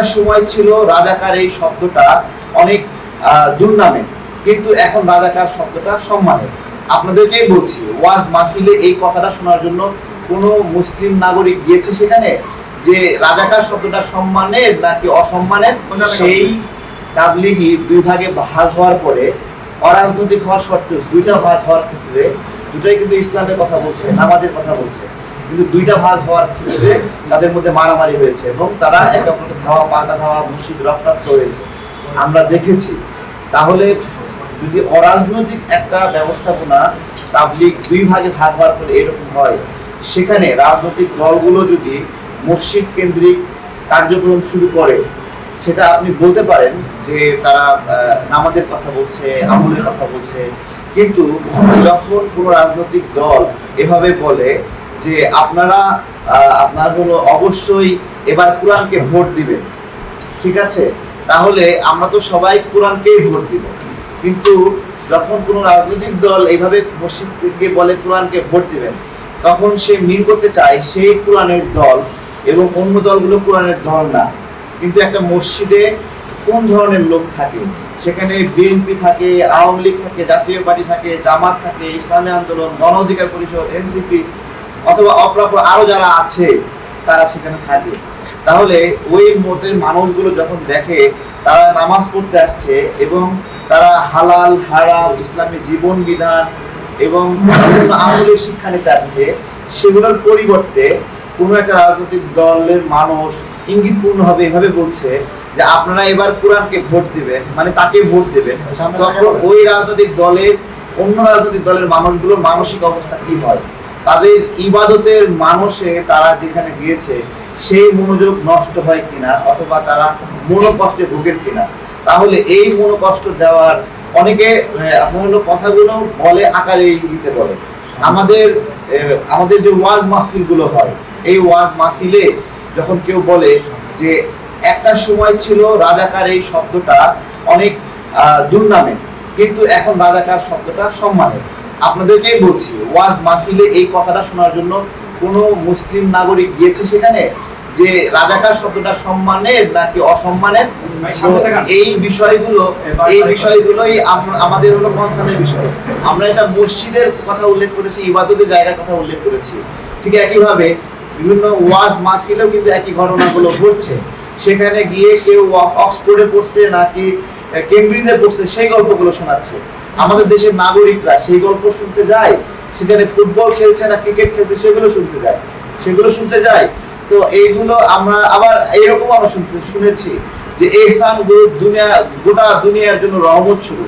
একটা সময় ছিল রাজাকার এই শব্দটা অনেক দুর্নামে, কিন্তু এখন রাজাকার শব্দটা সম্মানের। আপনাদেরকেই বলছি, ওয়াজ মাহফিলে এই কথাটা শোনার জন্য কোনো মুসলিম নাগরিক গিয়েছে সেখানে যে রাজাকার শব্দটা সম্মানের নাকি অসম্মানের? সেই তাবলিগি দুই ভাগে ভাগ হওয়ার পরে অরাজনৈতিক হওয়ার সত্ত্বেও দুইটা ভাগ হওয়ার ক্ষেত্রে দুটাই কিন্তু ইসলামের কথা বলছে, নামাজের কথা বলছে, কিন্তু দুইটা ভাগ হওয়ার ক্ষেত্রে তাদের মধ্যে মারামারি হয়েছে এবং তারা একে অপরকে ধাওয়া পাল্টা ধাওয়া মসজিদ রক্তাক্ত হয়েছে আমরা দেখেছি। তাহলে যদি অরাজনৈতিক একটা ব্যবস্থাপনা তাবলিগ দুই ভাগে ভাগ হওয়ার পরে এরকম হয়, সেখানে রাজনৈতিক দলগুলো যদি মসজিদ কেন্দ্রিক কার্যক্রম শুরু করে, সেটা আপনি বলতে পারেন যে তারা নামাজের কথা বলছে, আমলের কথা বলছে, কিন্তু যখন কোনো রাজনৈতিক দল এভাবে বলে যে আপনার হলো অবশ্যই এবার কোরআনকে ভোট দিবেন, ঠিক আছে, তাহলে আমরা তো সবাই কোরআনকেই ভোট দিব, কিন্তু যখন কোনো রাজনৈতিক দল এইভাবে মসজিদকে বলে কোরআনকে ভোট দিবেন, তখন সে মিল করতে চায় সেই কোরআনের দল এবং অন্য দলগুলো কোরআনের দল না। কিন্তু একটা মসজিদে কোন ধরনের লোক থাকে? সেখানে বিএনপি থাকে, আওয়ামী লীগ থাকে, জাতীয় পার্টি থাকে, জামাত থাকে, ইসলামী আন্দোলন, গণ অধিকার পরিষদ, এনসিপি অথবা অপরাপর আরো যারা আছে তারা সেখানে থাকে। তাহলে ওই মতের মানুষগুলো যখন দেখে তারা নামাজ পড়তে আসছে এবং তারা হালাল হারাম ইসলামী জীবন বিধান এবং বিভিন্ন আমলের শিক্ষা নিতে আসছে, সেগুলোর পরিবর্তে কোনো একটা রাজনৈতিক দলের মানুষ ইঙ্গিতপূর্ণভাবে এভাবে বলছে যে আপনারা এবার কোরআনকে ভোট দিবেন, মানে তাকে ভোট দেবেন, তখন ওই রাজনৈতিক দলের অন্য রাজনৈতিক দলের মানুষগুলোর মানসিক অবস্থা কি হয়? তাদের ইবাদতের মানুষে তারা যেখানে গিয়েছে সেই মনোযোগ নষ্ট হয় কিনা, অথবা তারা মনোকষ্টে ভোগেন কিনা? তাহলে এই মনোকষ্ট দেওয়ার অনেকে আপনার হলো কথাগুলো বলে আকারে ইঙ্গিতে বলে। আমাদের যে ওয়াজ মাহফিল গুলো হয়, এই ওয়াজ মাহফিলে যখন কেউ বলে যে একটা সময় ছিল রাজাকার এই শব্দটা অনেক দুর্নামে, কিন্তু এখন রাজাকার শব্দটা সম্মানের। আপনাদেরকেই বলছি, ওয়াজ মাহফিলে এই কথাটা শোনার জন্য কোনো মুসলিম নাগরিক গিয়েছে সেখানে যে রাজাকার শব্দটা সম্মানের নাকি অসম্মানের? এই বিষয়গুলোই আমাদের হলো কনসার্নের বিষয়। আমরা এটা মসজিদের কথা উল্লেখ করেছি, ইবাদতের জায়গার কথা উল্লেখ করেছি, ঠিক একইভাবে বিভিন্ন ওয়াজ মাহফিলেও কিন্তু একই ঘটনাগুলো ঘটছে। সেখানে গিয়ে কেউ অক্সফোর্ডে পড়ছে নাকি কেমব্রিজে পড়ছে সেই গল্পগুলো শোনাচ্ছে। আমাদের দেশের নাগরিকরা সেই গল্প শুনতে যায়, সেখানে ফুটবল খেলছে না ক্রিকেট খেলছে সেগুলো শুনতে যায়। তো এইগুলো আমরা আবার এইরকম আমরা শুনেছি যে এহসান গ্রুপ গোটা দুনিয়ার জন্য রহমত শুরু।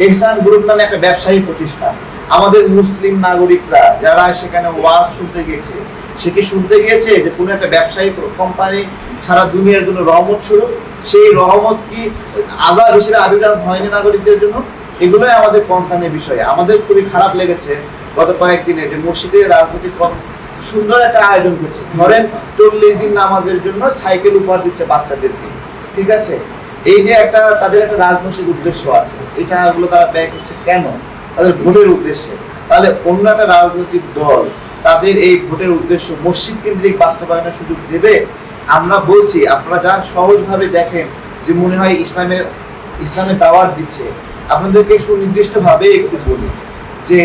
এহসান গ্রুপ নামে একটা ব্যবসায়ী প্রতিষ্ঠান, আমাদের মুসলিম নাগরিকরা যারা সেখানে ওয়াজ শুনতে গিয়েছে, সে কি শুনতে গিয়েছে যে কোনো একটা ব্যবসায়ী কোম্পানি সারা দুনিয়ার জন্য রহমত শুরু? সেই রহমত কি আযাব হিসেবে আবির্ভাব হয়নি নাগরিকদের জন্য? এগুলোই আমাদের কনসার্নের বিষয়। আমাদের খুবই খারাপ লেগেছে গত কয়েকদিনে যে মসজিদে রাজনৈতিক সুন্দর একটা আয়োজন করছে, ধরেন 40 দিন নামাজের জন্য সাইকেল উপহার দিচ্ছে বাচ্চাদেরকে, ঠিক আছে, এই যে তাদের একটা রাজনৈতিক উদ্দেশ্য আছে, এই টাকাগুলো তারা ব্যয় করছে কেন? তাদের ভোটের উদ্দেশ্যে। তাহলে অন্য একটা রাজনৈতিক দল তাদের এই ভোটের উদ্দেশ্য মসজিদ কেন্দ্রিক বাস্তবায়নের সুযোগ দেবে? আমরা বলছি আপনারা যা সহজভাবে দেখেন যে মনে হয় ইসলামের দাওয়াত দিচ্ছে। আপনাদেরকে সুনির্দিষ্টভাবে একটু বলি যে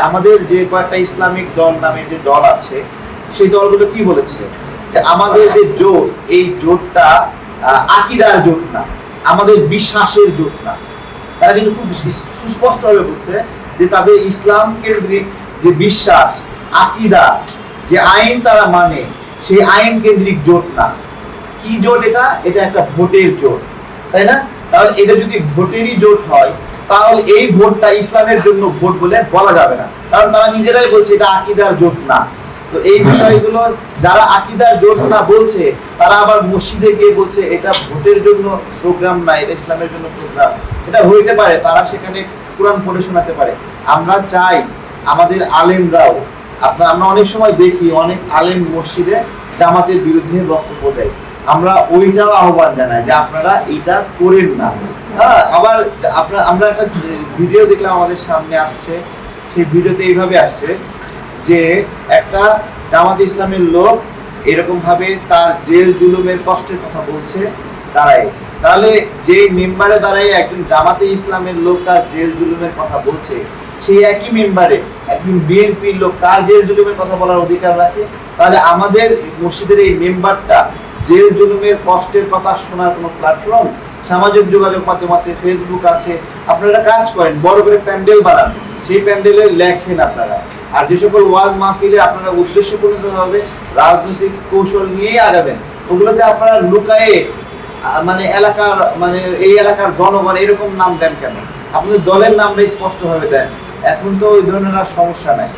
আমাদের যে কয়েকটা ইসলামিক দল নামে যে দল আছে, সেই দলগুলো কি বলেছে যে আমাদের যে জোট, এই জোটটা আকীদার জোট না, আমাদের বিশ্বাসের জোট না। তারা কিন্তু খুব সুস্পষ্টভাবে বলছে যে তাদের ইসলাম কেন্দ্রিক যে বিশ্বাস, আকীদা, যে আইন তারা মানে, সেই আইন কেন্দ্রিক জোট না। কি জোট এটা? এটা একটা ভোটের জোট, তাই না? তাহলে এটা যদি ভোটেরই জোট হয়, তাহলে এই ভোটটা ইসলামের জন্য ভোট বলে বলা যাবে না, কারণ তারা নিজেরাই বলছে এটা আকীদার জোট না। তো এই বিষয়গুলো যারা আকীদার জোট না বলছে, তারা আবার মসজিদে গিয়ে বলছে এটা ভোটের জন্য প্রোগ্রাম না, এটা ইসলামের জন্য প্রোগ্রাম। এটা হইতে পারে, তারা সেখানে কোরআন পড়ে শোনাতে পারে। আমরা চাই আমাদের আলেমরাও, আমরা অনেক সময় দেখি অনেক আলেম মসজিদে জামাতের বিরুদ্ধে বক্তব্য দেয়, আমরা ওইটাও আহ্বান জানাই যে আপনারা এটা করেন না। আবার আমরা একটা ভিডিও দেখলাম আমাদের সামনে আসছে, সেই ভিডিওতে এইভাবে আসছে যে একটা জামাত ইসলামের লোক এরকম ভাবে তার জেল জুলুমের কষ্টের কথা বলছে তারাই, তাহলে যে মেম্বারে দাঁড়ায় একজন জামাতে ইসলামের লোক তার জেল জুলুমের কথা বলছে, সেই একই মেম্বারে একজন বিএনপির লোক তার জেল জুলুমের কথা বলার অধিকার রাখে, তাহলে আমাদের মসজিদের এই মেম্বারটা জেল জুলুমের কষ্টের কথা শোনার কোনো প্ল্যাটফর্ম, সামাজিক যোগাযোগ মাধ্যম আছে, ফেসবুক আছে, আপনারা কাজ করেন, বড় করে প্যান্ডেল বানান, সেই প্যান্ডেলে লেখেন আপনারা। আর যে সকল ওয়াজ মাহফিলে আপনারা উদ্দেশ্যপূর্ণভাবে রাজনৈতিক কৌশল নিয়েই আগাবেন, ওগুলোতে আপনারা লুকায়ে মানে এলাকার মানে এই এলাকার জনগণ এরকম নাম দেন কেন? আপনাদের দলের নামটা স্পষ্টভাবে দেন। এখন তো ওই ধরনের আর সমস্যা নাই।